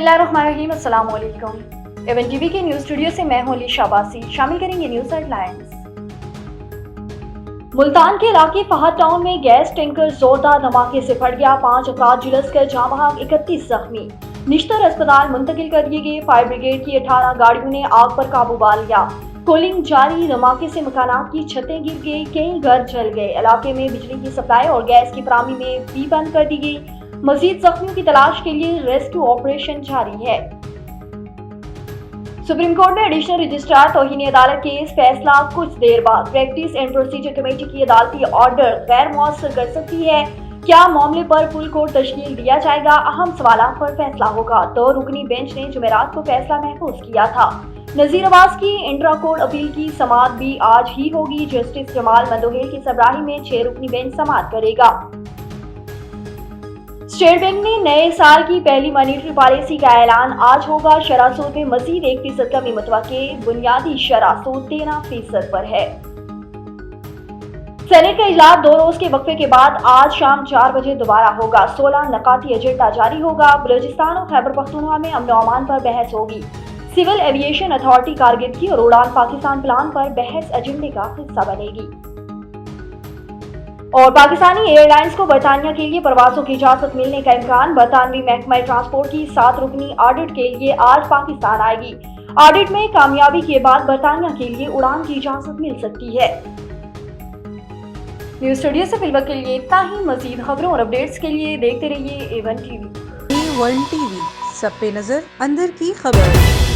बिस्मिल्लाहिर्रहमानिर्रहीम, अस्सलाम वालेकुम। एवन टीवी के न्यूज स्टूडियो से मैं हूं अलीशा अब्बासी। शामिल करेंगे न्यूज हेडलाइंस। मुल्तान के इलाके फहद टाउन में गैस टैंकर जोरदार धमाके से फट गया। 5 अफराद झुलस कर जाँ बहक, 31 जख्मी। निश्तर अस्पताल मुंतकिल कर दिए गए। फायर ब्रिगेड की 18 गाड़ियों ने आग पर काबू पा लिया। कूलिंग जारी। धमाके से मकानात की छतें गिर गई, कई घर जल गए। इलाके में बिजली की सप्लाई और गैस की फराहमी में भी बंद कर दी गई। मजीद जख्मियों की तलाश के लिए रेस्क्यू ऑपरेशन जारी है। सुप्रीम कोर्ट में एडिशनल रजिस्ट्रार तौहीन अदालत केस फैसला कुछ देर बाद। प्रैक्टिस एंड प्रोसीजर कमेटी की अदालती ऑर्डर गैर मौसर कर सकती है। क्या मामले पर फुल कोर्ट तश्कील दिया जाएगा? अहम सवालों पर फैसला होगा। 2 रुकनी बेंच ने जुमेरात को फैसला महफूज किया था। नजीर अब्बास की इंट्रा कोर्ट अपील की समाअत भी आज ही होगी। जस्टिस जमाल मंदोहेल की सरबराही में 6 रुकनी बेंच समाअत करेगा। स्टेट बैंक ने नए साल की पहली मॉनेटरी पॉलिसी का ऐलान आज होगा। शरह सूद में मजीद 1% कमी मुतवक्के। बुनियादी शरह सूद 13% पर है। सेनेट का इजलास 2 रोज के वक्फे के बाद आज शाम 4 बजे दोबारा होगा। 16 नकाती एजेंडा जारी होगा। बलूचिस्तान और खैबर पख्तूनख्वा में अमन अमान पर बहस होगी। सिविल एविएशन अथॉरिटी कारगिर्दगी और उड़ान पाकिस्तान प्लान पर बहस एजेंडे का हिस्सा बनेगी। और पाकिस्तानी एयरलाइंस को बरतानिया के लिए परवाजों की इजाजत मिलने का इम्कान। बरतानवी महकमा ट्रांसपोर्ट की 7 रुकनी ऑडिट के लिए आज पाकिस्तान आएगी। ऑडिट में कामयाबी के बाद बरतानिया के लिए उड़ान की इजाजत मिल सकती है। न्यूज स्टूडियो से फिलहाल के लिए इतना ही। मजीद खबरों और अपडेट्स के लिए देखते रहिए A1 टीवी। A1 टीवी, सब पे नजर, अंदर की खबर।